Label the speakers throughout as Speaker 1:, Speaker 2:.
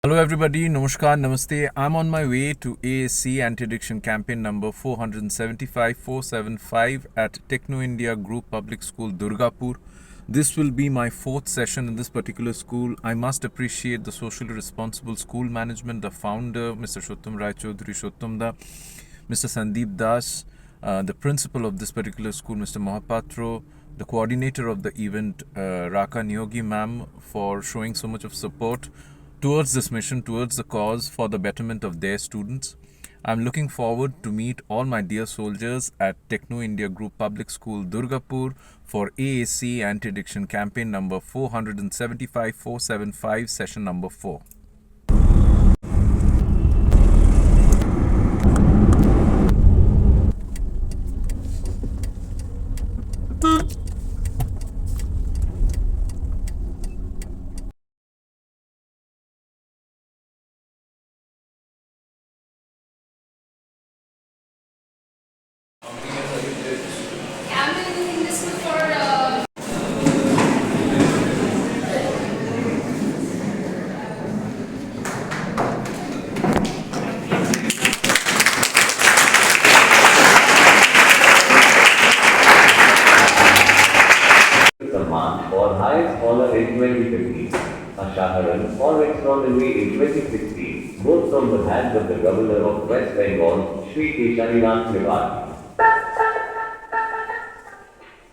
Speaker 1: Hello everybody, Namaskar, Namaste. I'm on my way to ASC Anti-Addiction Campaign number 475 at Techno India Group Public School, Durgapur. This will be my fourth session in this particular school. I must appreciate the socially responsible school management, the founder, Mr. Shottam Rai Chaudhary Shottamda, Mr. Sandeep Das, the principal of this particular school, Mr. Mohapatro, the coordinator of the event, Raka Nyogi ma'am, for showing so much of support towards this mission, towards the cause for the betterment of their students. I'm looking forward to meet all my dear soldiers at Techno India Group Public School, Durgapur for AAC Anti-Addiction Campaign number 475 session number 4.
Speaker 2: For highest honor in 2015, a Shaharan for extraordinary in 2016, both from the hands of the Governor of West Bengal, Shri Kesharinath Tripathi.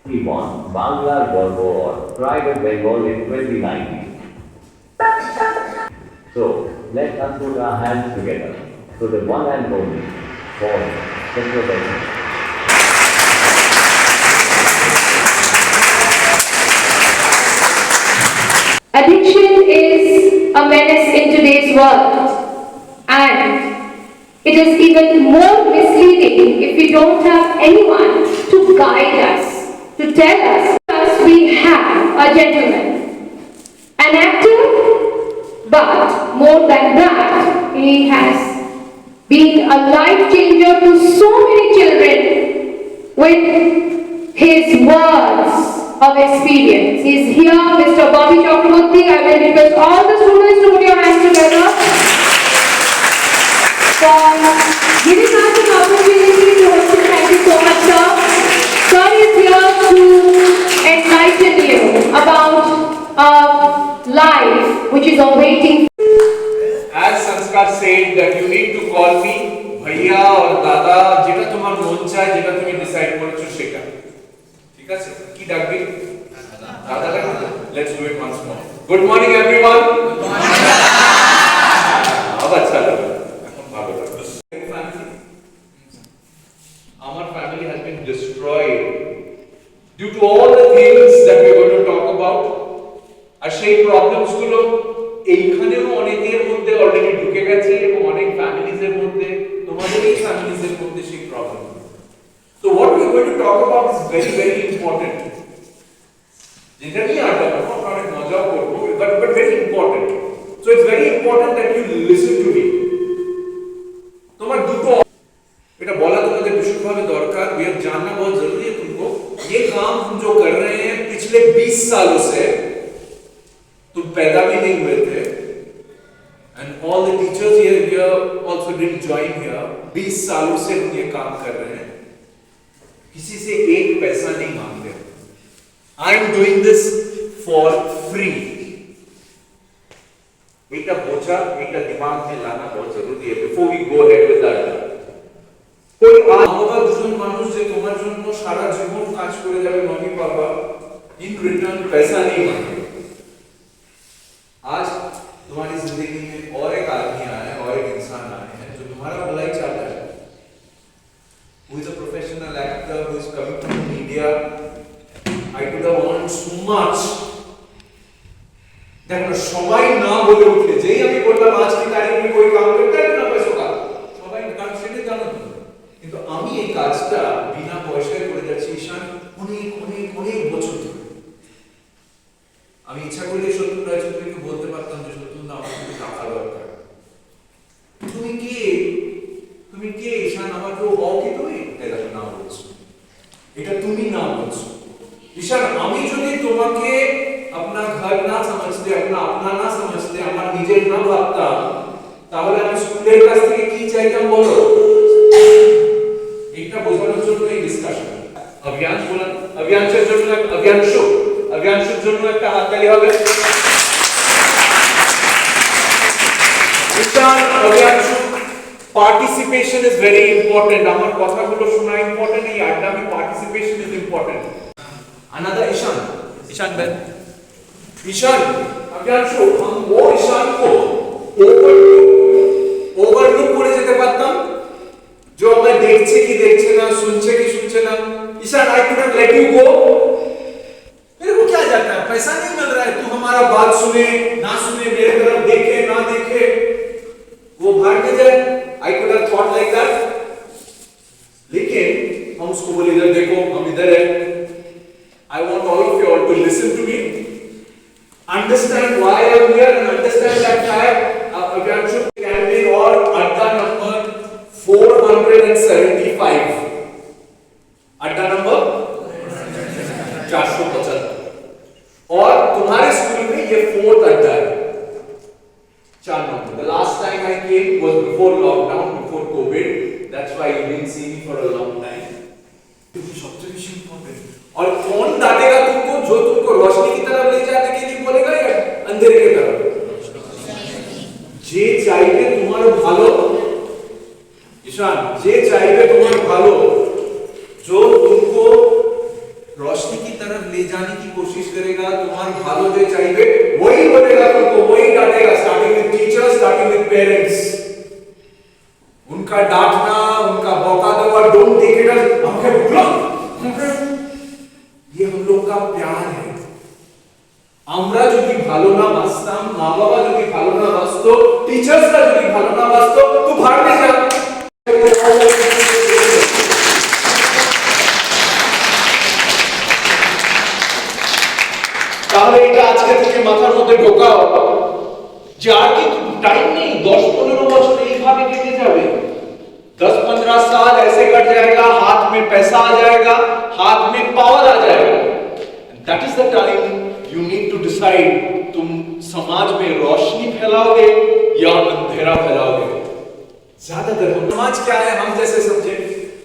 Speaker 2: He won Bangla Gorgo or Pride of Bengal in 2019. So, let us put our hands together to the one and only for Secretary.
Speaker 3: Addiction is a menace in today's world, and it is even more misleading if we don't have anyone to guide us, to tell us. We have a gentleman, an actor, but more than that, he has been a life changer to so many children with his words of experience. He is here, Mr. Bobby Chakraborty. I will request all the students to put your hands together for giving us an opportunity to host him. Thank you so much, sir. Sir is here to enlighten you about life which is awaiting.
Speaker 4: As Sanskar said that you need to call me Bhaiya or Dada, যেটা তোমার মন চায়, যেটা তুমি decide করেছো সেটা। ঠিক আছে? কি ডাকবি? দাদা ডাকবি? Let's do it once more. Good morning everyone. Good morning. আচ্ছা লাগলো। এখন ভালো লাগলো। Our family has been destroyed due to all the things that we are going to talk about. আর সেই প্রবলেমস গুলো এইখানেও অনেকের মধ্যে অলরেডি ঢুকে গেছে এবং অনেক ফ্যামিলিজের মধ্যে, তোমাদের এই ফ্যামিলিজের মধ্যে সেই problem. So what we are going to talk about is very very important. যেটা নিয়ে আড্ডা করবো, আমরা অনেক মজাও করবো, but very important. So it's very important that you listen to me. তোমার দুটো এটা বলা তোমাদের বিশেষভাবে দরকার। ये जानना बहुत जरूरी है तुमको। ये काम हम जो कर रहे हैं पिछले 20 सालों से, तुम पैदा भी नहीं हुए थे, and all the teachers here also didn't join here. 20 सालों से हम ये काम कर रहे हैं, किसी से एक पैसा नहीं मांगते। I am doing this for free. এটা বোঝা, এটা दिमाग में लाना बहुत जरूरी है before we go ahead with that. कोई বাবা দুজন মানুষ যে তোমার জন্য সারা জীবন কাজ করে যাবে, মমি বাবা, in return पैसा नहीं मांगे। आज तुम्हारी जिंदगी में और एक आदमी आया है, और एक इंसान आया है जो तुम्हारा भलाई चाहता है, who is a professional actor, who is coming to the media. I could have earned so much. দেখো সবাই না বলে উঠে, যেই আমি বললাম আজকে তারিখ में कोई काम करता है ना पैसों का, সবাই কাজ সেটা জানো। কিন্তু আমি এই কাজটা বিনা পয়সায় করে যাচ্ছি ঈশান অনেক অনেক অনেক বছর ধরে। আমি ইচ্ছা করলে সত্যম রায় চৌধুরীকে বলতে পারতাম যে সত্যম না, আমার কিন্তু টাকা দরকার। তুমি কে ঈশান, আমার কেউ হও কি তুমি? এটা না বলছো, এটা তুমি না বলছো। ঈশান আমি যদি তোমাকে अपना घर ना समझते, अपना अपना ना समझते, আমার নিজের না ভাবতাম, তাহলে আমি স্কুলের কাছ থেকে কি চাইতাম বলো? এটা বোঝানোর জন্য এই ডিসকাশন। অভিয়াংশ বলেন, অভিয়াংশের জন্য অভিয়াংশের জন্য একটা হাততালি হবে। Ishan, Abhiyansh, participation is very important. আমার কথাগুলো শোনা ইম্পর্টেন্ট, এই আড্ডা में participation is important. Another Ishan बेन, ईशान अभियांशु, हम वो ईशान को ओवरलुक করে যেতে পারতাম जो हमें देखছে কি দেখছে না, सुनছে কি सुनছে ना। Ishaan, I could have let you go, मेरे को क्या जाता है, पैसा नहीं मिल रहा है, तू हमारा बात सुने ना सुने, मेरे तरफ देखे ना देखे, वो भाग के जाए। आई could have thought like that, लेकिन हम उसको बोले इधर देखो, हम इधर है। I want all of you all to listen to me, understand why I am here, and understand that fact. Abhyanshu campaign or adda number 475. अड्डा नंबर 475 और तुम्हारे स्कूल में ये 4th अड्डा है, 4 number. The last time I came was before lockdown, before COVID. That's why you didn't see me for a long time. This is सबसे important. और कौन डांटेगा तुमको, जो तुमको रोशनी की तरफ ले जाने के लिए बोलेगा या अंधेरे की तरफ? जे चाहिए तुम्हारा भालो, ईशान, जे चाहिए तुम्हारा भालो, जो तुमको रोशनी की तरफ ले जाने की कोशिश करेगा, तुम्हारा भालो जो चाहिए वही बोलेगा तुमको, वही डांटेगा। Starting with teachers, starting with parents. उनका डांटना, उनका बौका देना, डोंट टेक इट एज हमके बुला, ये हम लोग का प्यार है। আমরা যদি ভালো না বাসতাম, মা বাবা যদি ভালো না বাসতো, টিচার্সরা যদি ভালো না বাসতো, তো ভাড়তে যা। তাহলে এটা আজকে থেকে মাথার মধ্যে ঢোকাও যে আর কি টাইম নেই, 10-15 বছর এইভাবে কেটে যাবে। 10-15 साल ऐसे कट जाएगा, हाथ में पैसा आ जाएगा, हाथ में पावर आ जाएगा। That is the time you need to decide, तुम समाज में रोशनी फैलाओगे या अंधेरा फैलाओगे। ज्यादातर समाज क्या है हम जैसे समझे,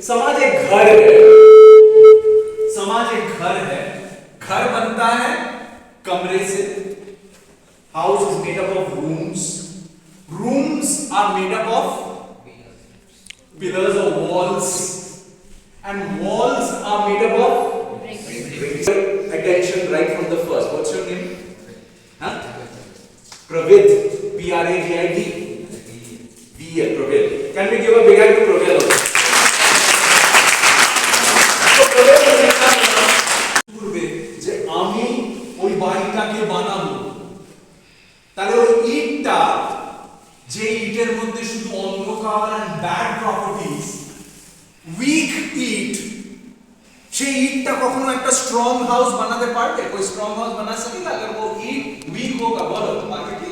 Speaker 4: समाज एक घर है, समाज एक घर है। घर बनता है कमरे से। House is made up of rooms, rooms are made up of pillars or walls, and walls are made up of bricks. Attention right from the first. What's your name? Huh? Pravid. P-R-A-V-I-D. V-L. Pravid. Can we give a big hand to Pravid also? So Pravid পূর্বে যে আমি ওই বাড়িটাকে বানাবো, তাহলে ওই ইটটা, যে ইটের মধ্যে শুধু অন্ধকার and bad properties, week it, সেই ইটটা কখনো একটা স্ট্রং হাউস বানাতে পারবে? कोई स्ट्रांग हाउस बना सकेगा अगर वो ईट वीक होगा? बोलो आगे की।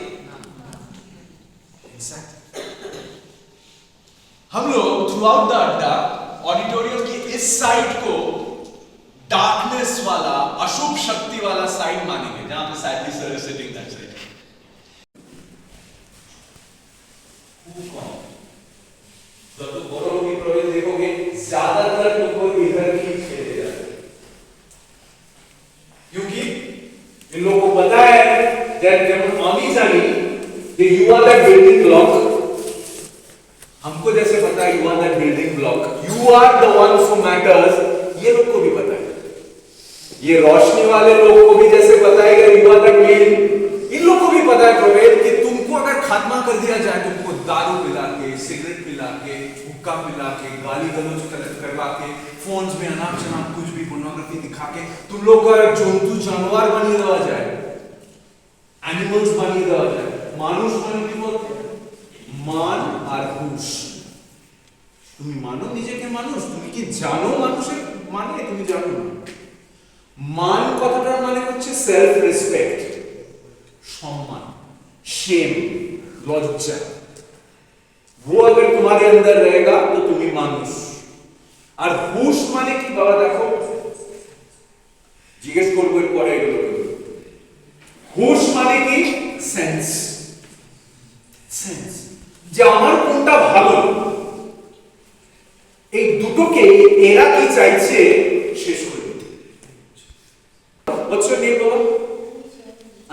Speaker 4: हम लोग थ्रू आउट द अड्डा ऑडिटोरियम की इस साइड को डार्कनेस वाला, अशुभ शक्ति वाला साइड मानेंगे, जहां पे side sir is sitting that side. जब तुम बड़ों की प्रवेश देखोगे, ज्यादातर तुमको इधर ही खेले जाते, क्योंकि इन लोगों को पता है जब आमी जानी कि you are that building block, हमको जैसे पता है you are that building block, you are the ones who matters, ये लोग को भी पता है, ये रोशनी वाले लोग को भी जैसे पता है कि यू आर दैट मेन, इन लोग को भी पता है प्रवेश कि तुमको अगर खात्मा कर दिया जाए, तुमको दारू पिला के, सिगरेट पिला के, हुक्का पिला के, गाली गलौज करवा के, फोन्स में अनाप शनाप कुछ भी पोर्नोग्राफी दिखा के तुम लोग को अगर जंतु जानवर बनिए देवा जाए, एनिमल्स बनिए देवा जाए, मानुष बने की बोलते मान और हुश। তুমি মানো নিজেকে মানুষ, তুমি কি জানো মানুষের মানে? তুমি জানো না। মান কথাটার মানে হচ্ছে সেলফ রেসপেক্ট, সম্মান, शेम, लज्जा। वो अगर तुम्हारे अंदर रहेगा तो तुम्हें मानुष। और हुश माने की बाबा देखो, जिज्ञेस করব এর পরে এগুলো মানে কি সেন্স, সেন্স যে আমার কোনটা ভালো, এই দুটোকে এরা কি চাইছে শেষ করে দিতে। What's your name, Baba?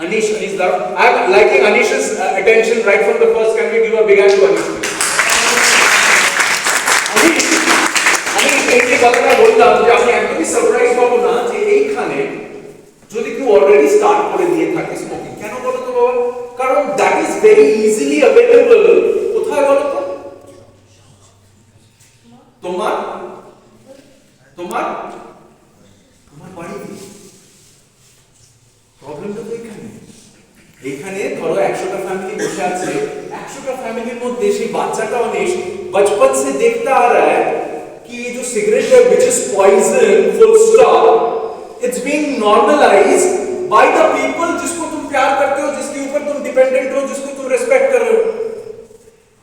Speaker 4: Anish. Anish, I'm liking Anish's attention right from the first. Can we give a big hand to Anish? Anish, এই যে কথাটা বললাম যে আপনি একদমই সারপ্রাইজ হবো না যে এইখানে যদি কেউ অলরেডি স্টার্ট করে দিয়ে থাকে স্মোকিং, কেন বলো তো বাবা? কারণ that is very easily available. কোথায় বলো তো? তোমার তোমার তোমার বাড়িতে। প্রবলেমটা তো এখানে। এখানে ধরো 100টা ফ্যামিলি বসে আছে, 100টা ফ্যামিলির মধ্যে সেই বাচ্চাটা অনেক बचपन से देखता आ रहा है कि ये जो सिगरेट है which is poison full stop, it's being normalized by the people जिसको तुम प्यार करते हो, जिसके ऊपर तुम डिपेंडेंट हो, जिसको तुम रेस्पेक्ट कर रहे हो।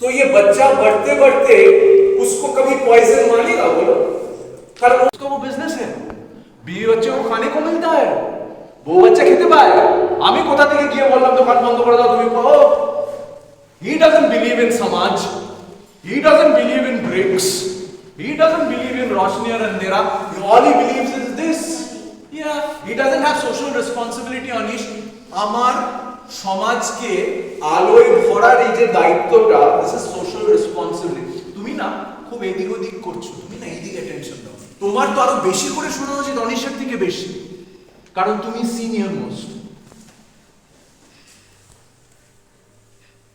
Speaker 4: तो ये बच्चा बढ़ते बढ़ते उसको कभी पॉइजन मानेगा बोलो? कारण उसका वो बिजनेस है, बीवी बच्चे को खाने को मिलता है, वो बच्चा খেতে পায়। আমি কোথা থেকে গিয়ে বললাম দোকান বন্ধ করে দাও তুমি পাও? He doesn't believe in samaj, he doesn't believe in bricks, he doesn't believe in roshni or andhera, all he believes is this. Yeah, he doesn't have social responsibility. Anish, আমার সমাজকে আলোয় ভরার এই যে দায়িত্বটা, this is social responsibility. তুমি না খুব এদিক ওদিক করছো, তুমি না এইদিকে অ্যাটেনশন দাও। তোমার তো আরো বেশি করে শোনা উচিত অনিশের থেকে বেশি, কারণ তুমি সিনিয়র মোস্ট।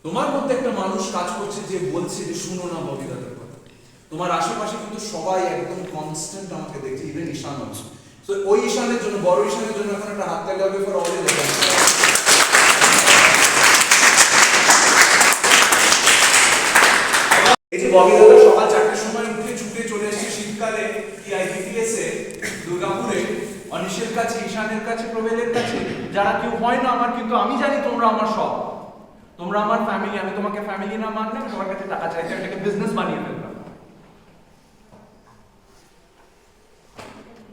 Speaker 4: তোমার মধ্যে একটা মানুষ কাজ করছে যে বলছে যে শুনো না ববিদাদের কথা। তোমার আশেপাশে কিন্তু সবাই একদম কনস্ট্যান্ট আমাকে দেখছে, ইভেন ঈশান অলসো। সো ওই ঈশানের জন্য, বড় ঈশানের জন্য এখন একটা হাততালি হবে ফর অল দ্য এই যে ববিদাদা সকাল 4টার সময় উঠে ছুটে চলে এসেছে শীতকালে কি আইপিএসে দুর্গাপুরে অনিশের কাছে, ঈশানের কাছে, প্রবেলের কাছে, যারা কেউ হয় না আমার, কিন্তু আমি জানি তোমরা আমার সব, তোমরা আমার ফ্যামিলি। আমি তোমাকে ফ্যামিলি না মানলে আমি তোমার কাছে টাকা চাইতে এটাকে বিজনেস বানিয়ে ফেললাম।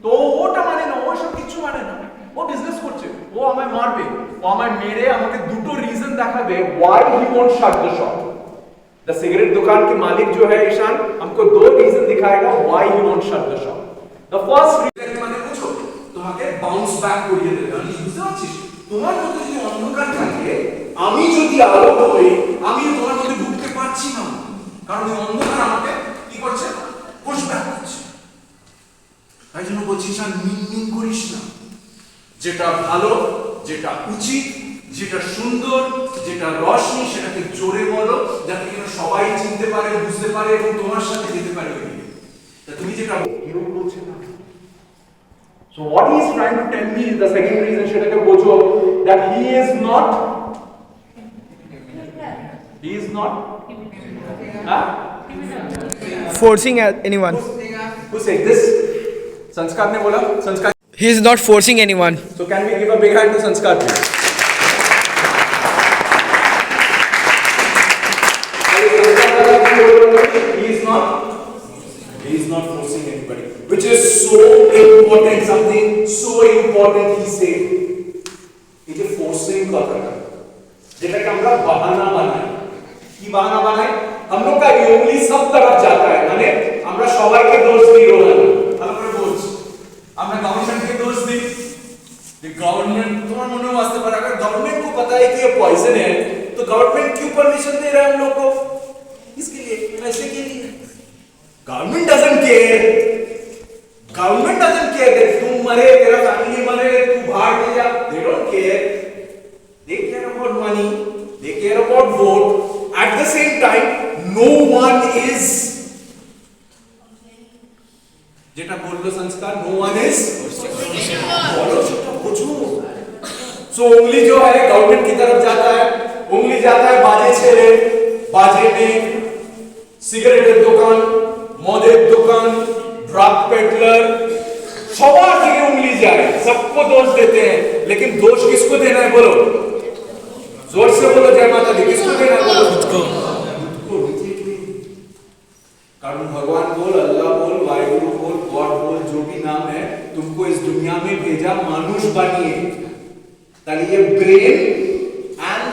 Speaker 4: তো ওটা মানে না, ও সব কিছু মানে না, ও বিজনেস করছে, ও আমায় মারবে, ও আমায় মেরে আমাকে দুটো রিজন দেখাবে why he won't shut the shop। The cigarette दुकान के मालिक जो है ईशान हमको दो रीजन दिखाएगा why he won't shut the shop। The first reason মানে বুঝো, তোমাকে বাউন্স ব্যাক করিয়ে দেবে। আমি বুঝতে পারছিস, তোমার মধ্যে যদি অন্ধকার থাকে, আমি যদি আলো হই, আমি তোমার মধ্যে ঢুকতে পারছি না, কারণ এই অন্ধকার আমাকে কি করছে, পুশ ব্যাক করছে। তাই জন্য বলছি ঈশান, মিন করিস না, যেটা ভালো, যেটা উচিত, যেটা সুন্দর, যেটা রসনি, সেটাকে জোরে বলো, যাতে কিনা সবাই চিনতে পারে, বুঝতে পারে এবং তোমার সাথে যেতে পারে ওই দিকে। তা তুমি যেটা কেউ বলছে না। So what he is trying to tell me is the second reason সেটাকে বোঝো, that he is not
Speaker 5: forcing anyone.
Speaker 4: Who said this? Sanskar ने बोला, Sanskar।
Speaker 5: He is not forcing anyone.
Speaker 4: So can we give a big hand to Sanskar please? He is not forcing anybody, which is so important, something so important he said. It is forcing কথাটা, যেটাকে আমরা বাহানা বানাই। কি বাহানা বানাই? हम लोग का ये उंगली सब तरफ जाता है, মানে আমরা সবাইকে দোষ দিই, আমরা বলছি আমরা गवर्नमेंट दोष दी, गवर्नमेंट, तुम्हारा मन में वास्ते पर अगर गवर्नमेंट को पता है कि ये पॉइजन है, तो गवर्नमेंट क्यों परमिशन दे रहा है हम लोग को? इसके लिए, पैसे के लिए। Government doesn't care, government doesn't care that तुम मरे, तेरा फैमिली मरे, तू भाग में जा, they don't care. They care about money, they care about vote. At the same time no one is, যেটা বললো সংস্কার, नो वन इज, बोलो সেটা বুঝো। सो उंगली जो है गवर्नमेंट की तरफ जाता है, उंगली जाता है बाजे छेड़े, बाजे में सिगरेटेर দোকান, মদের দোকান, ड्रग पेडलर, সবার দিকে उंगली जाए, सबको दोष देते हैं, लेकिन दोष किसको देना है बोलो? जोर से बोलो जय माता दी, किसको देना है बोलो? खुद को। कारण भगवान बोल, अल्लाह बोल, वाहिगुरु बोल, गॉड बोल, जो भी नाम है, तुमको इस दुनिया में भेजा मानुष बनिए। ताकि ये brain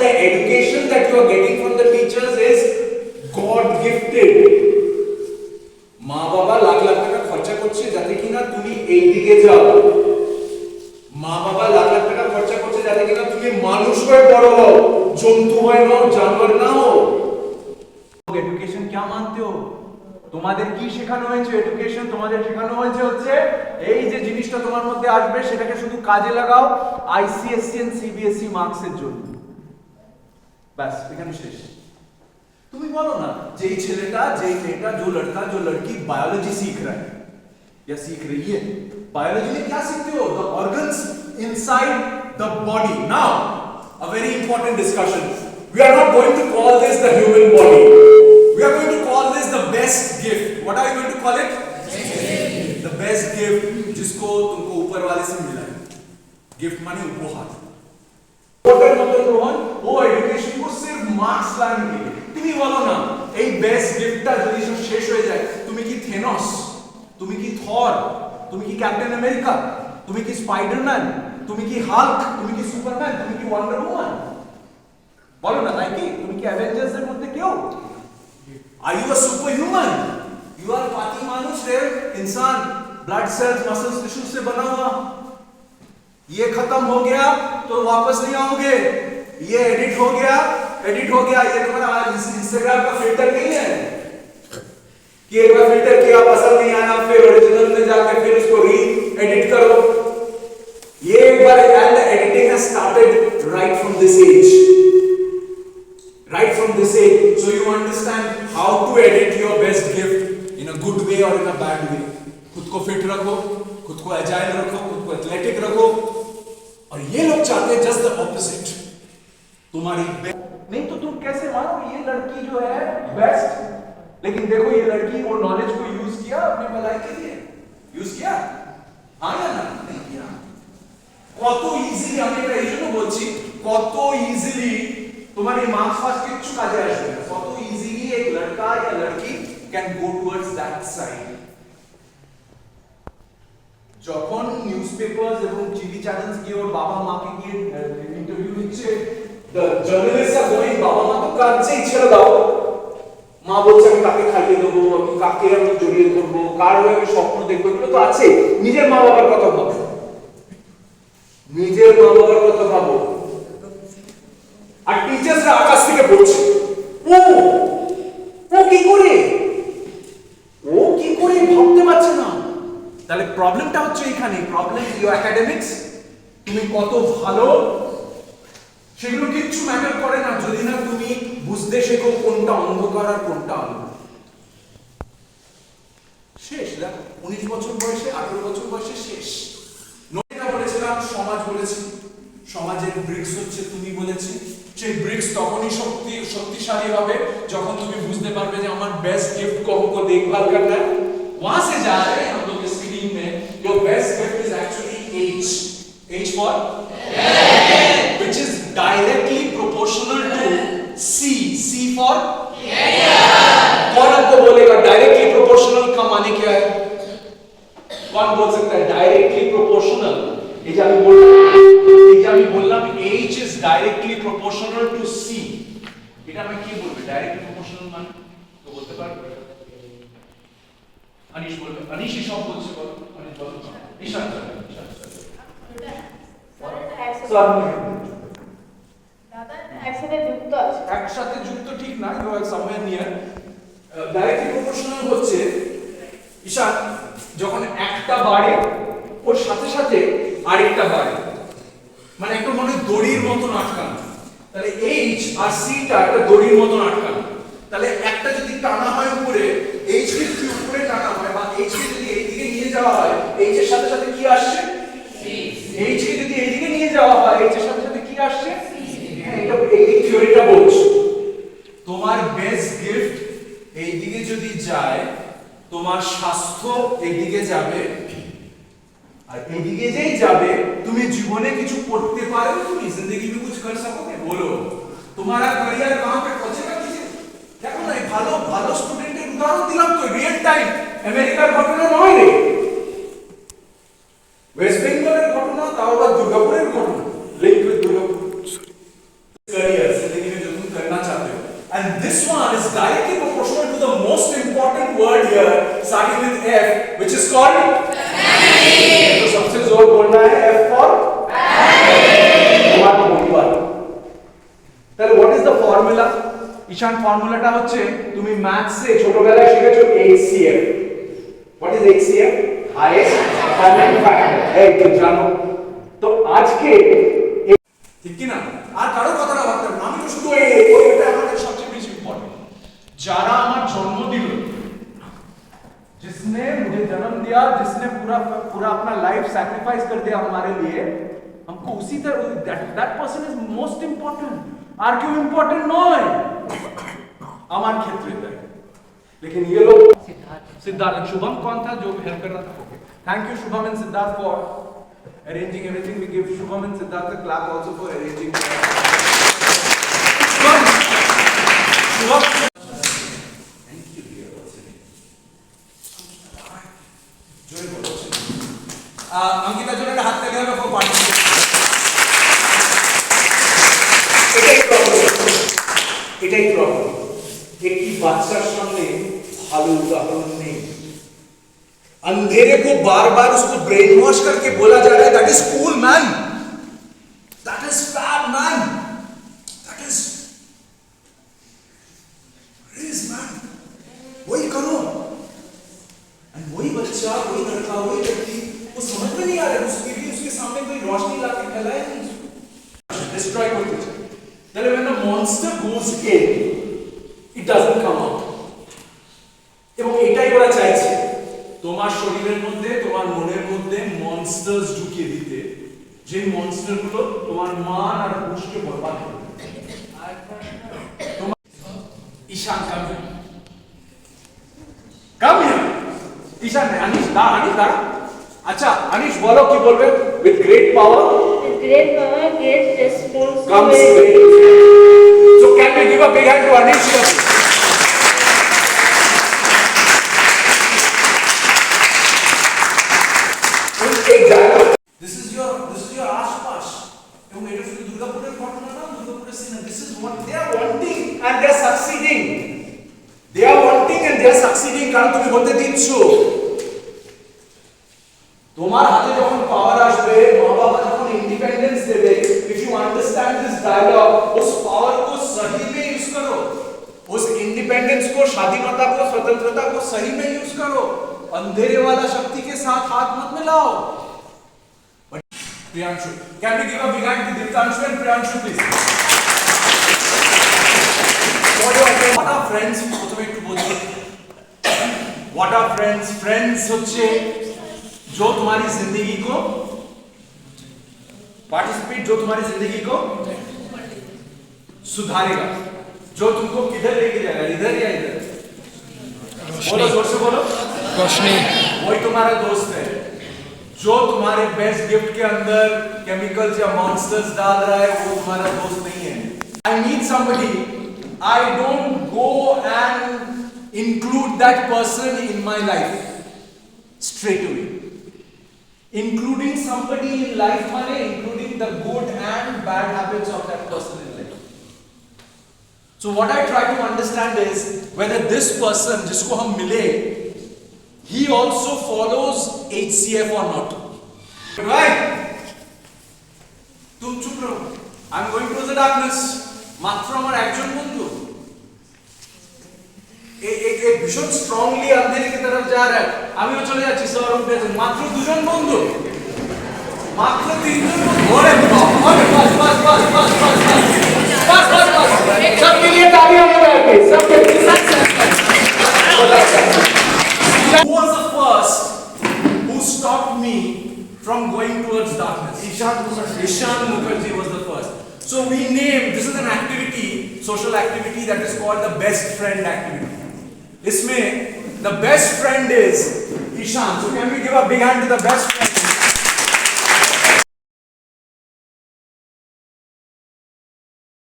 Speaker 4: the education that you are getting from the teachers is God gifted. মা বাবা লাখ লাখ টাকা খরচা করছে যাতে কিনা তুমি এই দিকে যাও, মা বাবা লাখ লাখ টাকা খরচা করছে যাতে কিনা তুমি মানুষ হয়ে বড় হও, জন্তু হয়ে নাও, জানোয়ার না হও। এডুকেশন क्या मानते हो? তোমাদের কি শেখানো হয়েছে? এডুকেশন তোমাদের শেখানো হয়েছে হচ্ছে এই যে জিনিসটা তোমার মধ্যে আসবে সেটাকে শুধু কাজে লাগাও আইসিএসসি এন্ড সিবিএসসি মার্কসের জন্য, ব্যাস এখানে শেষ। তুমি বলো না যে এই ছেলেটা, যে মেয়েটা, जो लड़का जो लड़की बायोलॉजी सीख रहा है या सीख रही है, बायोलॉजी में क्या सीखते हो? The organs inside the body. Now a very important discussion. We are not going to call this the human body. We are going to call this the best gift. What are you going to call it? The best gift जिसको तुमको ऊपर वाले से मिला है। Gift माने उपहार। ওটার মতো গ্রহণ ও এডুকেশন को सिर्फ মার্কস লাগানো के लिए। তুমি বলো না এই বেস্ট গিফটটা যদি শেষ হয়ে যায়, তুমি কি থেনস, তুমি কি থর, তুমি কি ক্যাপ্টেন আমেরিকা, তুমি কি স্পাইডারম্যান, তুমি কি হাল্ক, তুমি কি সুপারম্যান, তুমি কি ওয়ান্ডার ওম্যান? বলো না তাই কি? তুমি কি অ্যাভেঞ্জার্স এর মধ্যে কেউ? Are you a superhuman? You are पाती मानुष रे, इंसान, ब्लड सेल्स, मसल्स, टिश्यू से बना हुआ। ये खत्म हो गया तो वापस नहीं आओगे। ये एडिट हो गया, ये तुम्हारा इंस्टाग्राम का फिल्टर नहीं है कि एक बार फिल्टर किया पसंद नहीं आया फिर ओरिजिनल में जाके फिर उसको री एडिट करो। ये एक बार and the editing has started right from this age, right from this age, so you understand how to edit your best gift in a good way or in a bad way. खुद को fit रखो, खुद को agile रखो, खुद को athletic रखो। और ये लोग चाहते हैं जस्ट द ऑपोजिट। तुम्हारी नहीं तो तुम कैसे मानोगे ये लड़की जो है बेस्ट, लेकिन देखो ये लड़की वो नॉलेज को यूज किया अपनी भलाई के लिए, यूज किया हाँ या ना? नहीं किया। কত ইজিলি আমি এটা এই জন্য বলছি, কত ইজিলি তোমার এই মার্কস ফার্স্ট কিছু কাজে আসবে না, কত ইজিলি এক লড়কা या लड़की can go towards that side. যখন নিউজপেপারস এবং টিভি চ্যানেলস গিয়ে ওর বাবা মাকে গিয়ে ইন্টারভিউ নিচ্ছে, দ্য জার্নালিস্টস আর গোইং, বাবা মা তো কাঁদছেই, ছেড়ে দাও। মা বলছে আমি কাকে খাইয়ে দেবো, আমি কাকে আমি জড়িয়ে ধরবো, কার হয়ে আমি স্বপ্ন দেখবো, এগুলো তো আছে। নিজের মা বাবার কথা ভাবো, নিজের মা বাবার কথা ভাবো। আর টিচার্সরা আকাশ থেকে পড়ছে, ও কি করে ভাবতে পারছে না। তাহলে প্রবলেমটা হচ্ছে এখানে, প্রবলেম ইউ একাডেমিক্স, তুমি কত ভালো সেগুলো কিচ্ছু ম্যাটার করে না যদি না তুমি বুঝতে শেখো কোনটা অন্ধকার আর কোনটা আলো। শেষ, দেখো 19 বছর বয়সে 18 বছর বয়সে শেষ। নদীটা বলেছিলাম, সমাজ বলেছি, সমাজের ব্রিক্স হচ্ছে তুমি বলেছি। সেই ব্রিক্স তখনই শক্তিশালী হবে যখন তুমি বুঝতে পারবে যে আমার बेस्ट गिफ्ट को हमको देखभाल करना है। वहां से जा रहे हैं हम लोग स्क्रीन में, your best gift is actually H for which is directly proportional to C for कौन हमको बोलेगा डायरेक्टली प्रोपोर्शनल का माने क्या है? कौन बोल सकता है डायरेक्टली प्रोपोर्शनल? ये जो আমি বললাম H is directly proportional to C, এটা আমি কি বলবো? ডাইরেক্টলি প্রপোর্শনাল মানে তো বলতে পারবে? अनिश বলবে, अनिश সব বলছে, বলো अनिश বলো। ঈশান একসাথে যুক্ত ঠিক না, you are somewhere near. Directly proportional হচ্ছে ঈশান যখন একটা বাড়ে ওর সাথে সাথে আরেকটা বাড়ে, মানে একটা মনে দড়ির মতন আটকানো। তাহলে H আর C টা একটা দড়ির মতন আটকানো। তাহলে একটা যদি টানা হয় উপরে, H কে যদি উপরে টানা হয় বা H কে যদি এইদিকে নিয়ে যাওয়া হয়, H এর সাথে সাথে কি আসছে? C। H কে যদি এইদিকে নিয়ে যাওয়া হয়, H এর সাথে সাথে কি আসছে? C। হ্যাঁ, এটা এই থিওরিটা বলছে। তোমার বেস্ট গিফট এইদিকে যদি যায়, তোমার স্বাস্থ্য এইদিকে যাবে, আর এইদিকে যেই যাবে তুমি জীবনে কিছু করতে পারবে, তুমি जिंदगी में कुछ कर सकोगे? बोलो तुम्हारा करियर कहां पे पहुंचेगा? किसी দেখো না, ভালো ভালো স্টুডেন্টের উদাহরণ দিলাম তো, রিয়েল টাইম আমেরিকার ঘটনা নয় রে, ওয়েস্ট বেঙ্গলের ঘটনা, তাও আবার দুর্গাপুরের ঘটনা, link with Durgapur. Career starting with F, which is called family. तो सबसे जोर बोलना है F for family. তাহলে what is the formula? ঈশান ফর্মুলাটা হচ্ছে তুমি ম্যাথসে ছোটবেলায় শিখেছো HCF. What is HCF? Highest common factor. এই তো জানো। তো আজকে ঠিক কি না? আর কারো কথাটা ভাবতে হবে না। আমি তো শুধু এটা আমাদের সবচেয়ে বেশি ইম্পর্টেন্ট। যারা আমার জন্ম দিল, जिसने मुझे जन्म दिया, जिसने पूरा अपना लाइफ सैक्रिफाइस कर दिया हमारे लिए, हमको उसी तरह that person is most important. আর কেউ ইম্পর্টেন্ট নয় আমার ক্ষেত্রে তাই। लेकिन ये लोग सिद्धार्थ शुभम कौन था जो हेल्प कर रहा था? Okay, thank you Shubham and Siddharth for arranging everything. We give Shubham and Siddharth a clap also for arranging. Shubham. Thank you, dear. Joy Bolochi. Ankita Jone ne hath lagaya for participation. এটাই problem. একটি বাচ্চার সামনে ভালো উদাহরণ নেই। अंधेरे को बार बार उसको ब्रेन वॉश करके बोला जा रहा है that is cool man, that is fab man, that is man, वही करो। एंड वही बच्चा, वही लड़का, वही व्यक्ति वो समझ में नहीं आ रहा है, उसके लिए उसके सामने कोई रोशनी लाके फैलाए नहीं, डिस्ट्रॉय करते चले। Then when the monster goes in, it doesn't come out. এবং এটাই ওরা চাইছে তোমার শরীরের মধ্যে, তোমার মনের মধ্যে মনস্টার্স ঢুকিয়ে দিতে, যে মনস্টারগুলো তোমার মান আর হুশকে বরবাদ করবে। ঈশান কামিয়া ঈশান আনিশ দাঁড়া। আচ্ছা আনিশ বলো কি বলবে? With great power
Speaker 3: Great power, great responsibility.
Speaker 4: comes great. So can we give a big hand to Anish here? This is your ash-pash. এবং এটা শুধু দুর্গাপুরের ঘটনা না, দুর্গাপুরের cinema. This is what they are wanting and they are succeeding. They are wanting and they are succeeding কারণ তুমি হতে দিচ্ছ। তোমার হাতে যখন পাওয়ার আসবে, মা বাবা যখন इंडिपेंडेंस देवे, if you understand this dialogue, उस पावर को सही में यूज करो, उस इंडिपेंडेंस को, स्वाधीनता को, स्वतंत्रता को सही में यूज करो, अंधेरे वाला शक्ति के साथ हाथ मत मिलाओ। Priyanshu, can we give a big hand to Divyanshu and Priyanshu please? What are friends? প্রথমে একটু বলছি what are friends? Friends হচ্ছে जो तुम्हारी जिंदगी को पार्टिसिपेट, जो तुम्हारी जिंदगी को सुधारेगा, जो तुमको किधर लेके जाएगा, इधर या इधर? बोलो जोर से बोलो।
Speaker 5: रोशनी।
Speaker 4: वही तुम्हारा दोस्त है जो तुम्हारे बेस्ट गिफ्ट के अंदर केमिकल्स या मॉन्स्टर्स डाल रहा है, वो तुम्हारा दोस्त नहीं है। I need somebody. I don't go and include that person in my life straight away. Including somebody in life माने including the good and bad habits of that person in life. So what I try to understand is whether this person जिसको हम मिले, he also follows HCF or not. Right? तुम चुप रहो। I'm going to the darkness. मात्र আমার একজন বন্ধু एक भीषण स्ट्रांगली अंधेरे की तरफ जा रहा है, আমিও চলে যাচ্ছি স্যার উঠে যাচ্ছে, মাত্র দুজন বন্ধু, মাত্র তিনজন বন্ধু। ওরে বাস सबके लिए तालियां बजाओ के सबके Who was the first who stopped me from going towards darkness? Ishan Mukherjee was the first. So we named, this is an activity, social activity that is called the best friend activity. इसमें the best friend is Ishan. So can we give a big hand to the best friend?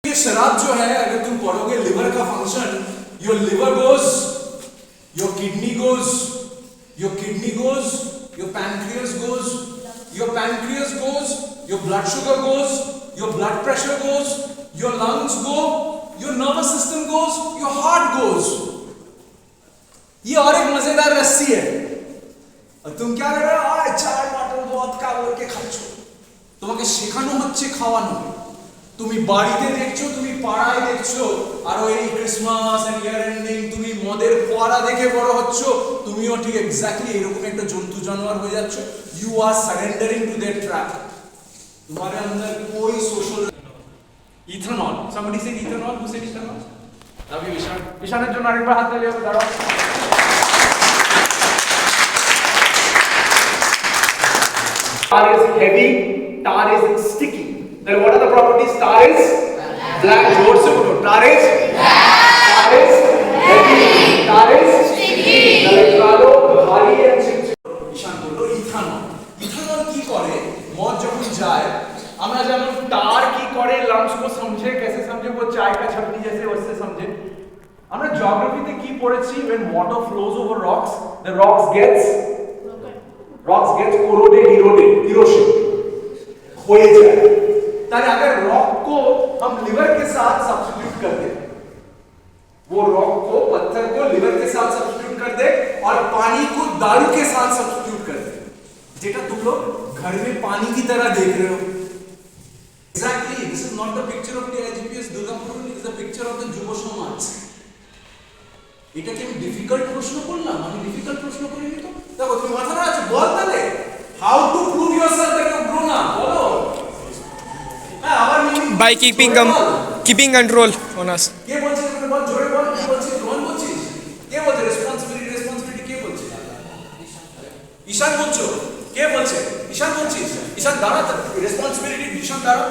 Speaker 4: ये शराब जो है, अगर तुम पढ़ोगे liver का function, your liver goes, your kidney goes, your kidney goes, your pancreas goes, your pancreas goes, your blood sugar goes, your blood pressure goes, your lungs go, your nervous system goes, your heart goes.
Speaker 6: ये और एक मजेदार रस्सी है और तुम क्या कर रहे हो আয় চার বাটল ভদকা বলকে খাচ্ছো তোমাকে শেখানো হচ্ছে খাওয়ানো তুমি বাড়িতে দেখছো তুমি পাড়ায় দেখছো আর ওই ক্রিসমাস এন্ড ইয়ার এন্ডিং তুমি মদের ফোয়ারা দেখে বড় হচ্ছো তুমিও ঠিক এক্স্যাক্টলি এরকম একটা জন্তু জানোয়ার হয়ে যাচ্ছো you are surrendering to their trap तुम्हारे अंदर कोई social ethanol somebody said ethanol who said ethanol love you Ishan ईशाনের জন্য আরেকবার হাত তালি হবে দাঁড়াও tar is heavy tar is sticky then what are the properties tar is black जोर से बोलो tar is tar is heavy tar is sticky কালো ভারী and চিকচিক ईशान বললো ইথানল ইথানল কি করে মদ যখন যায় আমরা যেমন টার কি করে लंग्स को समझे कैसे समझे वो चाय का छपनी जैसे वैसे समझे আমরা জিওগ্রাফিতে কি পড়েছি when water flows over rocks the rocks gets corroded eroded erosion खोए जाए ताकि अगर रॉक को हम लिवर के साथ सब्स्टिट्यूट कर दें वो रॉक को पत्थर को लिवर के साथ सब्स्टिट्यूट कर दे और पानी को दारू के साथ सब्स्टिट्यूट कर दे जेटा तुम लोग घर में पानी की तरह देख रहे हो exactly this is not the picture of the IGPS Durgapur it is the picture of the যুব সমাজ এটা কি আমি ডিফিকাল্ট প্রশ্ন করলাম আমি ডিফিকাল্ট প্রশ্ন করিনি তো দেখো তুমি মাথা না আছে বল তাহলে how to prove yourself that you grown up বলো হ্যাঁ আবার
Speaker 5: By keeping control on us.
Speaker 6: কে বলছে তুমি বল জোরে বল কি বলছিস রোহন বলছিস কে বলছে রেসপন্সিবিলিটি কে বলছে ঈশান বলছো কে বলছে ঈশান বলছিস ঈশান দাঁড়া রেসপন্সিবিলিটি ঈশান দাঁড়া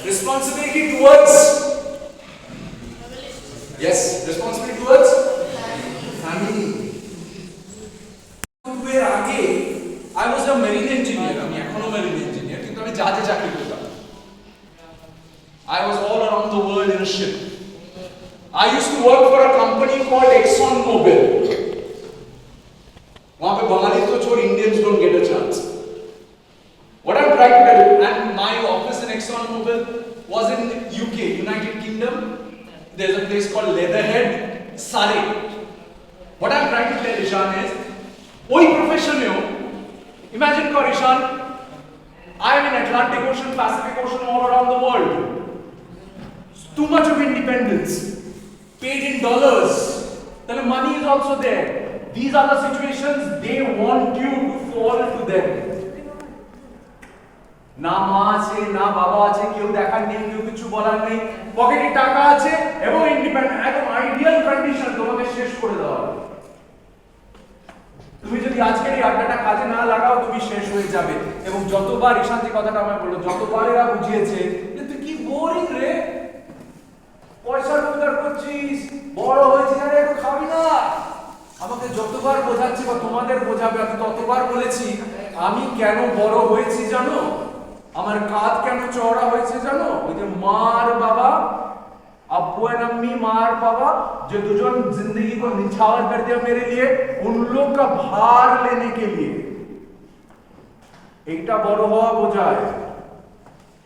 Speaker 6: responsibility towards yes responsibility towards family এর আগে I was a marine engineer আমি এখনো marine engineer কিন্তু আমি জাহাজে চাকরি করতাম I was all around the world in a ship I used to work for a company called Exxon Mobil वहां पे बंगाली तो छोड़ Indians don't get a chance what I'm trying to tell you and my office in Exxon Mobil was in UK United Kingdom there's a place called Leatherhead Surrey what I'm trying to tell Ishan is ওই প্রফেশনেও imagine kar Ishan I am in Atlantic Ocean Pacific Ocean all around the world too much of independence paid in dollars then money is also there these are the situations they want you to fall to them না মা আছে না বাবা আছে কেউ দেখার নেই কেউ কিছু বলার নেই পকেটে টাকা আছে এবং ইন্ডিপেন্ডেন্ট একদম আইডিয়াল কন্ডিশন তোমাকে শেষ করে দেওয়া হবে তুমি যদি আজকের এই আড্ডাটা কাজে না লাগাও তুমি শেষ হয়ে যাবে এবং যতবার ঈশান্তি কথাটা আমায় বললো যতবার এরা বুঝিয়েছে যে তুই কি বোরিং রে পয়সা রোজগার করছিস বড় হয়েছিস আরে একটু খাবি না আমাকে যতবার বোঝাচ্ছি বা তোমাদের বোঝাবে আমি ততবার বলেছি আমি কেন বড় হয়েছি জানো আমার কাঁধ কেন চওড়া হয়েছে জানো ওই যে মার বাবা अब्बू एंड अम्मी मार पापा जो दुजोन जिंदगी को निछावर कर दिया मेरे लिए उन लोग का भार लेने के लिए একটা বড় হওয়া বোঝায়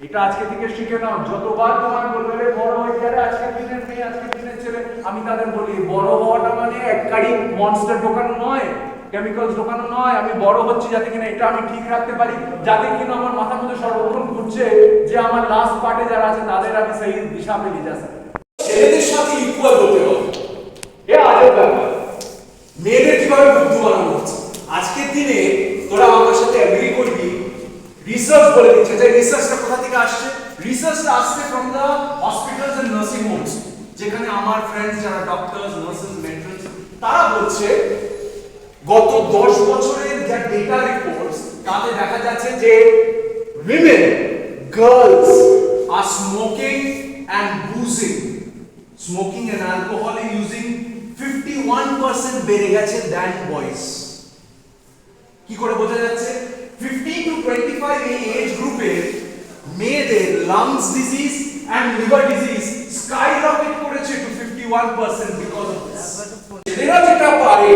Speaker 6: এটা আজকে থেকে শিখে নাও যতবার তোমার বলবে রে বড় হয়ে গেলে আজকের দিনের মেয়ে আজকের দিনের ছেলে আমি তাদের বলি বড় হওয়াটা মানে এক গাড়ি মনস্টার ঢোকানো নয় কেমিক্যালস ঢোকানো নয় আমি বড় হচ্ছি যাতে কিনা এটা আমি ঠিক রাখতে পারি যাতে কিনা আমার মাথার মধ্যে সর্বক্ষণ ঘুরছে যে আমার লাস্ট পার্টে যারা আছে তাদের আমি সেই দিশা पे ले जा सकते ছেলেদের সাথে ইকুয়াল হতে হবে এ আজব ব্যাপার মেয়েদের কিভাবে বুদ্ধি বানানো হচ্ছে আজকের দিনে তোরা আমার সাথে এগ্রি করবি রিসার্চ বলে দিচ্ছে যে রিসার্চটা কোথা থেকে আসছে রিসার্চটা আসছে from the hospitals and nursing homes যেখানে আমার ফ্রেন্ডস যারা ডক্টরস নার্সেস মেট্রনস তারা বলছে গত 10 বছরের যে ডেটা রিপোর্টস তাতে দেখা যাচ্ছে যে women girls are smoking and boozing smoking and alcohol using 51% বেড়ে গেছে than boys কি করে বোঝা যাচ্ছে 15 to 25 এই এজ গ্রুপে মেয়েদের lungs disease and liver disease skyrocket করেছে টু 51% বিকজ অফ দিস এরা যেটা পারে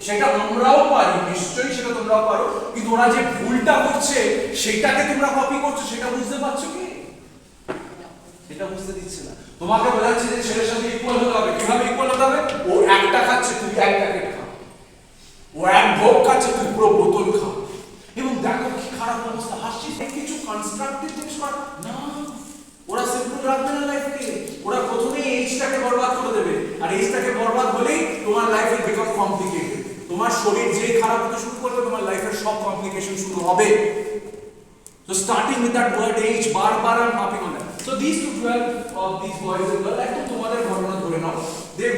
Speaker 6: সেটা আমরাও পারি নিশ্চয়ই সেটা তোমরাও পারো কিন্তু ওরা যে ভুলটা করছে সেটাকে তোমরা কপি করছো সেটা বুঝতে পারছো কি সেটা বুঝতে দিচ্ছে না তোমাকে বোঝাচ্ছে যে ছেলের সাথে ইকুয়াল হতে হবে কিভাবে ইকুয়াল হতে হবে ও একটা খাচ্ছে তুমি এক প্যাকেট খাও ও এক ভোগ খাচ্ছে, তুই পুরো বোতল খা। এবং দেখো কি খারাপ অবস্থা, হাসছিস, কিছু কনস্ট্রাকটিভ জিনিস কর না। ওরা সিম্পল রাখবে না লাইফকে, ওরা প্রথমেই এইজটাকে বরবাদ করে দেবে, আর এইজটাকে বরবাদ হলেই তোমার লাইফ উইল বিকাম কমপ্লিকেটেড। তোমার শরীর যেই খারাপ হতে শুরু করবে, তোমার লাইফের সব কমপ্লিকেশন শুরু হবে। So starting with that word age, bar I'm harping on that. So these 12 of these boys and girls, একটু তোমাদের ঘটনা ধরে নাও। they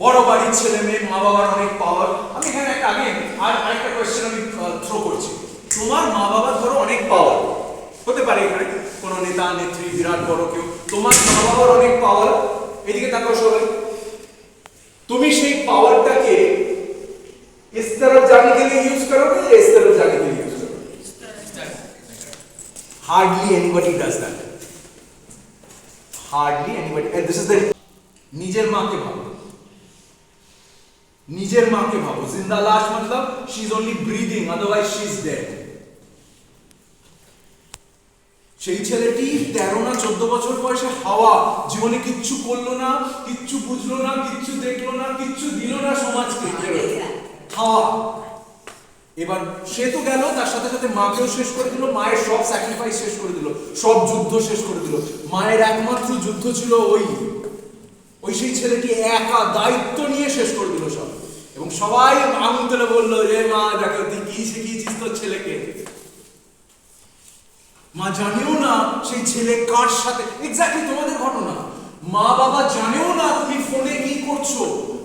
Speaker 6: বড় বাড়ির ছেলে মেয়ে, মা বাবার অনেক পাওয়ার। আমি এখানে একটা আরেকটা কোয়েশ্চেন আমি থ্রো করছি। তোমার মা বাবার ধরো অনেক পাওয়ার, হতে পারে এখানে কোনো নেতা নেত্রী বিরাট বড় কেউ, তোমার মা বাবার অনেক পাওয়ার। এদিকে তাকাও সবাই, তুমি সেই পাওয়ারটাকে इस तरफ जाने के लिए यूज करोगे या इस तरफ जाने के लिए यूज करोगे? Hardly anybody does that. Hardly anybody. And this is the নিজের মাকে ভাবো, নিজের মাকে ভাবো। জিন্দা লাশ मतलब she is only breathing, otherwise she is dead. সেই ছেলেটি 13 না 14 বছর বয়সে হাওয়া, জীবনে কিচ্ছু করলো না, কিচ্ছু বুঝলো না, কিচ্ছু দেখলো না, কিচ্ছু দিল না সমাজকে, হাওয়া। এবার সে তো গেল, তার সাথে সাথে মাকেও শেষ করে দিল, মায়ের সব স্যাক্রিফাইস শেষ করে দিল, সব যুদ্ধ শেষ করে দিল। মায়ের একমাত্র যুদ্ধ ছিল ওই সেই ছেলেটি একা দায়িত্ব নিয়ে শেষ করে দিল সব। এবং সবাই আঙুল তুলে বললো, রে মা দেখো তুই কি শিখিয়েছিস তোর ছেলেকে। মা জানেও না সেই ছেলে কার সাথে, এক্স্যাক্টলি তোমাদের ঘটনা। মা বাবা জানেও না তুমি ফোনে কি করছো,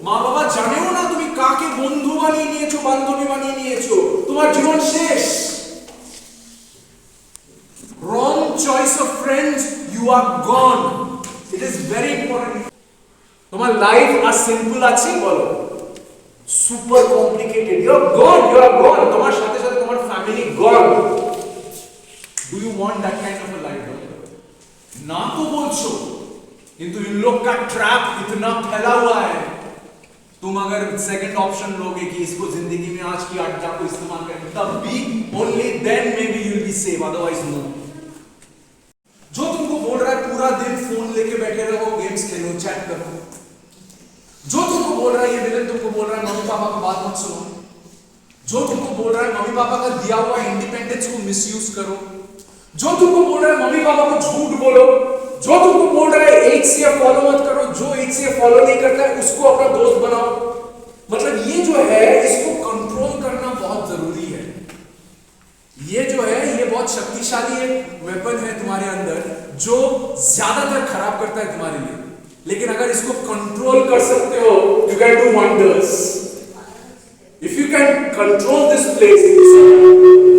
Speaker 6: মা বাবা জানেও না তুমি কাকে বন্ধু বানিয়ে নিয়েছো, বান্ধবী বানিয়ে নিয়েছো, তোমার জীবন শেষ। Wrong choice of friends, you are gone. It is very important. তোমার লাইফ আর সিম্পল আছে বলো, super complicated, you are gone, you are gone. তোমার সাথে সাথে তোমার family gone. Do you want that kind of a life? ना तो बोलছো, किंतु इन लोग का ट्रैप इतना फैला हुआ है। तुम अगर सेकंड ऑप्शन लोगे कि इसको जिंदगी में आज की अड्डा को इस्तेमाल करें, तब भी only then maybe you will be safe, otherwise no. जो तुमको बोल रहा है पूरा दिन फोन लेके बैठे रहो, गेम्स खेलो, चैट करो, जो तुमको बोल रहा है ये विलन तुमको बोल रहा है मम्मी पापा की बात मत सुनो, जो तुमको बोल रहा है मम्मी पापा का दिया हुआ इंडिपेंडेंस को मिसयूज करो, जो तुमको बोल रहा है मम्मी पापा को झूठ बोलो, जो तुमको बोल रहा है HCF फॉलो मत करो, जो HCF फॉलो नहीं करता है उसको अपना दोस्त बनाओ। मतलब ये जो है इसको कंट्रोल करना बहुत जरूरी है। ये जो है ये बहुत शक्तिशाली एक वेपन है तुम्हारे अंदर, जो ज्यादातर खराब करता है तुम्हारे लिए। लेकिन अगर इसको कंट्रोल कर सकते हो, you can do wonders. If you can control this place,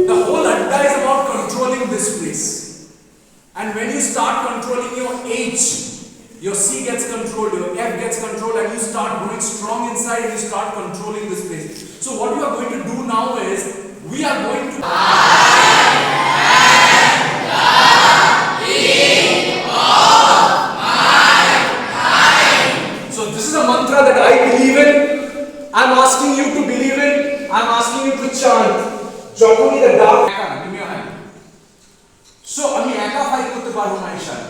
Speaker 6: the whole adda is about controlling this place. And when you start controlling your H, your C gets controlled, your F gets controlled, and you start growing strong inside and you start controlling this place. So what we are going to do now is, we are going to So this is a mantra that I believe in. I'm asking you to believe in. I'm asking you to chant. Jokoni the dark. Give me your hand. So আমি একা fight করতে পারবো না ঈশান।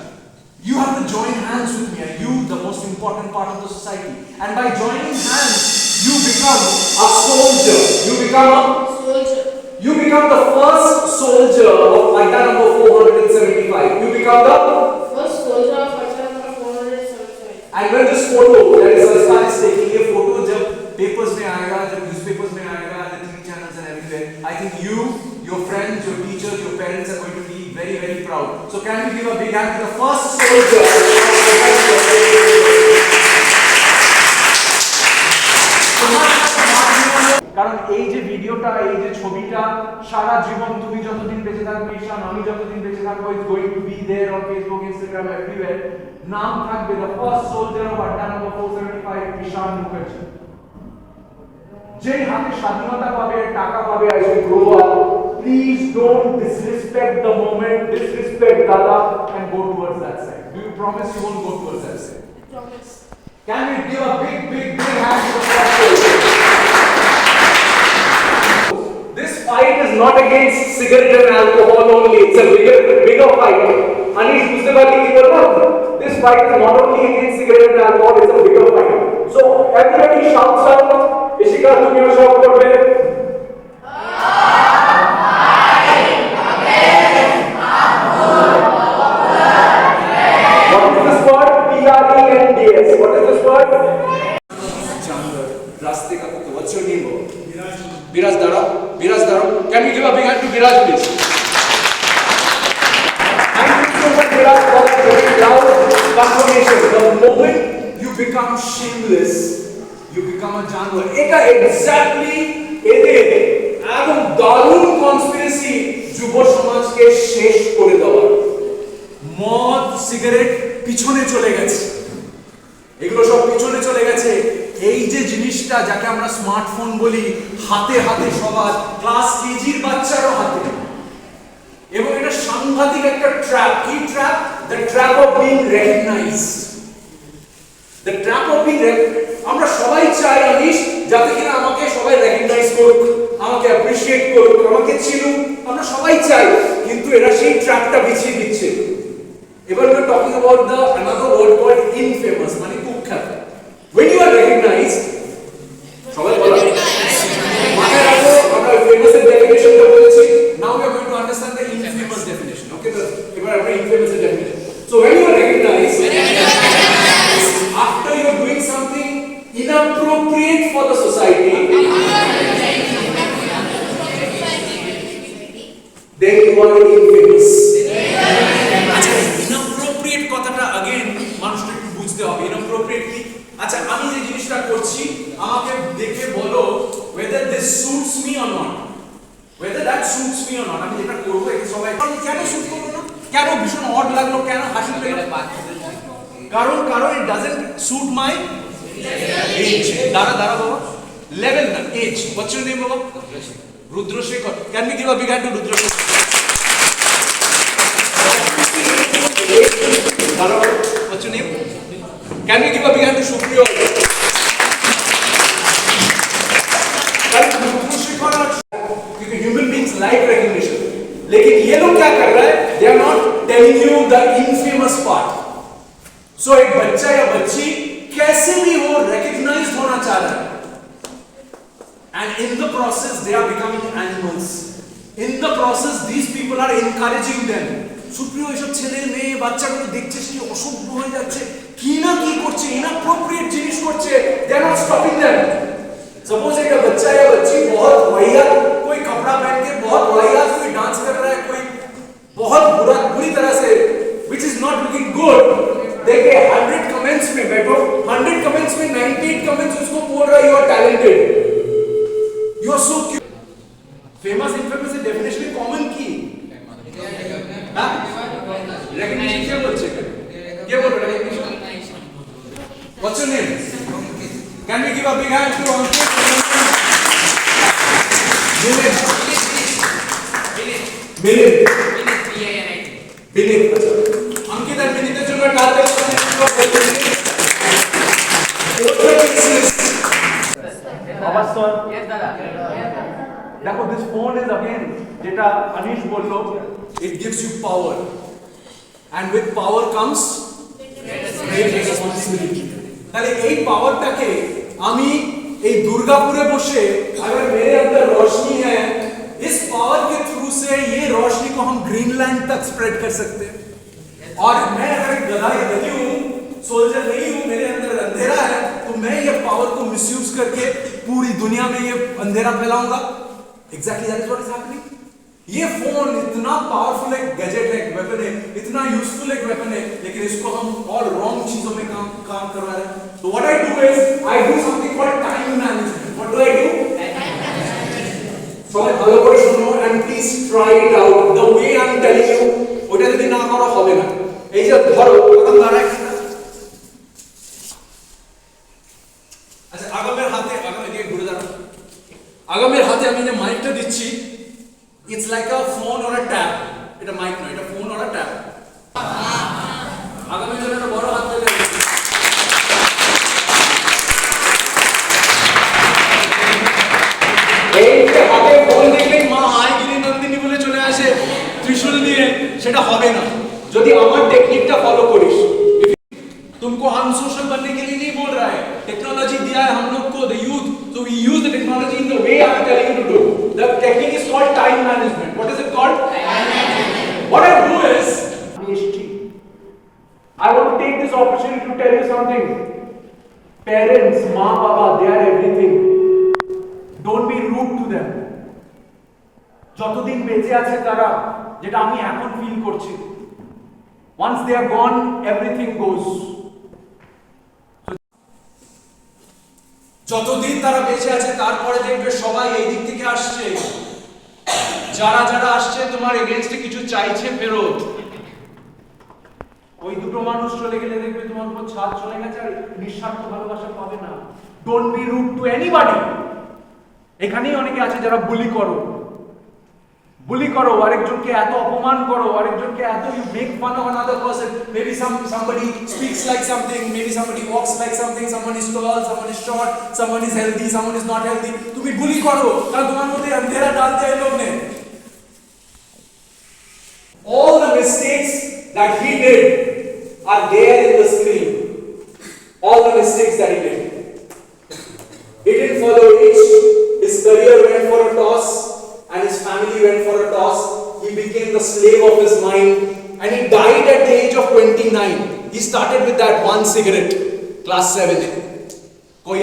Speaker 6: You have to join hands with me. You, the most important part of the society. And by joining hands, you become a soldier. You become a soldier. You become the first soldier of Adda number 475. You become the
Speaker 7: first soldier of Adda number 475.
Speaker 6: And when this photo that is Sanskar is taking, ये photo जब papers में आएगा, जब newspapers में आएगा, the TV channels and everywhere, I think you, your friends, your teachers, your parents are going to be very, very proud. So can we give a big hand to the first soldier? কারণ এই যে ভিডিওটা, এই যে ছবিটা, সারা জীবন তুমি যতদিন বেঁচে থাকবে ঈশান, আমি যতদিন বেঁচে থাকবো, it's going to be there on Facebook, Instagram, everywhere. নাম থাকবে দ্য ফার্স্ট সোলজার অফ আড্ডা নম্বর 475, ঈশান মুখার্জি। যেই হাতে স্বাধীনতা পাবে, টাকা পাবে, as you grow up, please don't disrespect the moment, disrespect Dada and go towards that side. Do you promise you won't go towards that side?
Speaker 7: I promise.
Speaker 6: Can we give a big, big, big hand to the first soldier? This fight is not against cigarette and alcohol only. It's a bigger fight. Anish, busde baat ki bolna? This fight is not only against cigarette and alcohol. It's a bigger fight. So everybody shouts out. Ishika তুমিও সব করবে। What is this word? PRENDS. What is this word? Chandler, रास्ते का कुत्ता. What's your name? Biraj Dara. Biraj Dara. Can we give a big hand to Biraj, please? Thank you so much, Biraj, for that very loud confirmation. The moment you become shameless, you become a Janwar. এটা exactly এদের একদম দারুণ conspiracy যুব সমাজকে শেষ করে দেওয়ার। মদ সিগারেট পিছনে চলে গেছে, এগুলো সব পিছনে চলে গেছে। এই যে জিনিসটা যাকে আমরা স্মার্টফোন বলি, হাতে হাতে সবার, ক্লাস কেজির বাচ্চারও হাতে, এবং এটা সাংঘাতিক একটা ট্র্যাপ। কি trap? The trap of being recognised. The trap of being, আমরা সবাই চাই আনিশ যাতে কিনা আমাকে সবাই রেকগনাইজ করুক, আমাকে অ্যাপ্রিশিয়েট করুক, আমাকে চিনুক, আমরা সবাই চাই, কিন্তু এরা সেই ট্র্যাপটা বিছিয়ে দিচ্ছে। এবার we are talking about the another word called infamous, মানে কুখ্যাত। When you are recognized, সবাই বলো, মাথায় রাখো আমরা famous এর definition-টা বলেছি, now we are going to understand the infamous definition. Okay, এবার আমরা infamous এর definition. So when you are recognized, after you are doing something inappropriate for the society, then you are infamous. Inappropriate কথাটা again মানুষকে একটু বুঝতে হবে। Inappropriate কি? আচ্ছা, আমি যে জিনিসটা করছি আমাকে দেখে বলো whether this suits me or not, whether that suits me or not। আমি যেটা করব এটা সবাই কেন শুট করব না, কেন ভীষণ অড লাগলো, কেন হাসি পেলো, কারণ it doesn't suit my age। দাঁড়া বাবা, লেভেল না, এজ। What's your name বাবা? Rudrashekhar. Can we give a big hand to Rudrashekhar? What's your name? Can we give a big hand to Supriya? क्योंकि human beings like recognition, लेकिन ये लोग क्या कर रहे हैं? They are not telling you the infamous part. So एक बच्चा या बच्ची कैसे भी हो recognized होना चाह रहा है, and in the process they are becoming animals. In the process these people are encouraging them. সুপ্রিয় এসব ছেলে মেয়ে বাচ্চাগুলো দেখছিস কি অসভ্য হয়ে যাচ্ছে, কি না কি করছে, ইনঅ্যাপ্রোপ্রিয়েট জিনিস করছে, they are not stopping them. Suppose एक बच्चा या बच्ची बहुत वाहियात कोई कपड़ा पहन के बहुत वाहियात कोई डांस कर रहा है, कोई बहुत बुरी तरह से, which is not looking good, देखे 100 कमेंट्स में बैठो, 100 कमेंट्स में 98 कमेंट्स उसको बोल रहा है you are talented, you are so cute. Famous infamous से डेफिनेशन कॉमन की recognition क्या बोल सकते हैं? क्या बोल रहे हैं recognition? What's your name? Can we give a big hand to Ankit? Billy. अच्छा, अंकित और विनीत जो मैं डालते हैं देखो, this phone is again যেটা अनीश बोलो, it gives you power, and with power comes great responsibility। তাহলে এই পাওয়ারটাকে আমি এই দুর্গাপুরে বসে अगर मेरे अंदर रोशनी है, इस पावर के थ्रू से ये रोशनी को हम ग्रीनलैंड तक स्प्रेड कर सकते हैं। और मैं अगर गधा या गधी हूँ, सोल्जर नहीं हूँ, मेरे अंदर अंधेरा है, तो मैं ये पावर को मिसयूज करके पूरी दुनिया में ये अंधेरा फैलाऊंगा। Exactly that is what is happening. ये फोन इतना पावरफुल एक गैजेट है, एक वेपन है, इतना यूजफुल एक वेपन है, लेकिन इसको हम और रॉन्ग चीजों में काम करवा रहे हैं। तो what I do is I do something called time management. What do I do? সবাই ভালো করে শুনো and please try it out the way I am telling you। ওটা যদি না করো হবে না। এই যে ধরো প্রথম দাঁড়ায়, আচ্ছা আগামের হাতে, আগামে দিকে ঘুরে দাঁড়াও, আগামের হাতে আমি যে মাইকটা দিচ্ছি, it's like a phone or a tab। এটা মাইক নয়, এটা ফোন or a tab। আগামের জন্য একটা বড় হাত পেলে এই যে হাতে ফোন দেখলেই মা আইগিরি নন্দিনী বলে চলে আসে ত্রিশূল নিয়ে, সেটা হবে না যদি আমার টেকনিকটা ফলো করিস। তো तुमको अनसोशल बनने के लिए नहीं बोल रहा है. टेक्नोलॉजी दिया है हम लोग को, the youth, so we use the technology in the way I am telling you to do. The technique is called time management. What is it called? Time management. What I do is, I want to take this opportunity to tell you something. Parents, maa baba, they are everything. Don't be rude to them. যতদিন বেঁচে আছে তারা, যেটা আমি এখন feel করছি, once they are gone, everything goes. যতদিন তারা বেঁচে আছে তারপরে দেখবে সবাই এই দিক থেকে আসছে, যারা যারা আসছে তোমার এগেইনস্টে কিছু চাইছে ফেরত। ওই দুটো মানুষ চলে গেলে দেখবে তোমার উপর ছাদ চলে গেছে আর নিঃস্বার্থ ভালোবাসা পাবে না। Don't be rude to anybody. এখানেই অনেকে আছে যারা বুলি করো আরেকজনকে এত অপমান করো, আরেকজনকে এত you make fun of another person. Maybe somebody speaks like something, maybe somebody walks like something, someone is tall, someone is short, someone is healthy, someone is not healthy. তুমি বুলি করো কারণ তোমার মধ্যে अंधेरा डालते हैं लोग ने। All the mistakes that he did are there in the screen. All the mistakes that he did. He didn't follow age. His career went for a toss, and his family went for a toss. He became the slave of his mind, and he died at the age of 29. He started with that one cigarette, class 7. कोई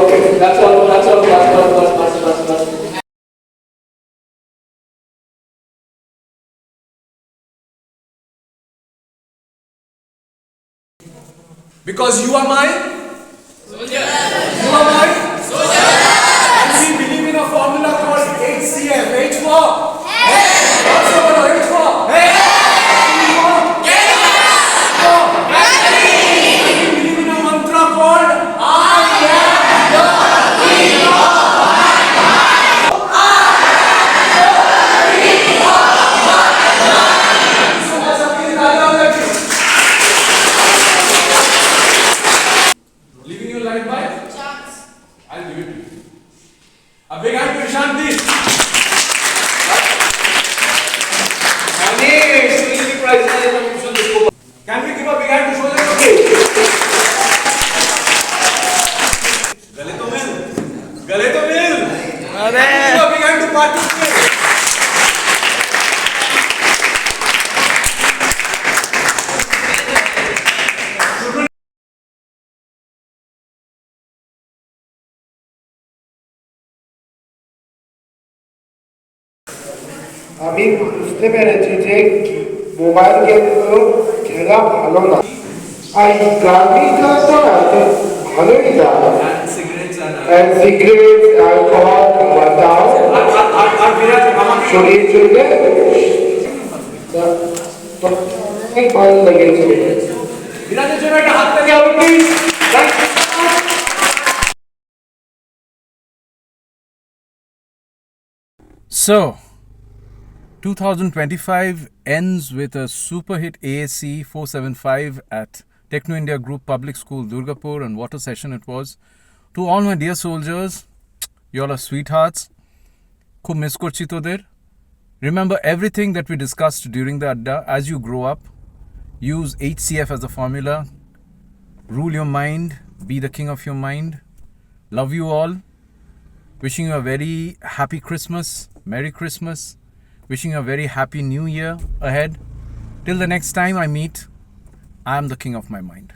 Speaker 6: Okay, that's all. Because you are my soldier. You are my soldier. And we believe in a formula called HCF. H for also H for we believe in a mantra called I am the hero. Living your life by chance. I'll give it to you. A big hand to Shanti. Can we give a big hand to Shojan? Okay. गले तो मिल.
Speaker 5: अरे
Speaker 6: Give a big hand to Party.
Speaker 8: আমি বুঝতে পেরেছি যে mobile গেমগুলো খেলা ভালো না। আর গানটা তো ভালোই গান, সিগারেট অ্যালকোহল মাতাও শরীর চলবে অনেক ভালো লেগেছে।
Speaker 6: বিরাজের জন্য একটা হাত থেকে হবে please.
Speaker 1: So, 2025 ends with a super hit ASC 475 at Techno India Group Public School, Durgapur, and what a session it was. To all my dear soldiers, you all are sweethearts. Khub miss korchi toder. Remember everything that we discussed during the Adda. As you grow up, use HCF as the formula. Rule your mind. Be the king of your mind. Love you all. Wishing you a very happy Christmas. Merry Christmas. Wishing you a very happy new year ahead. Till the next time I meet, I am the king of my mind.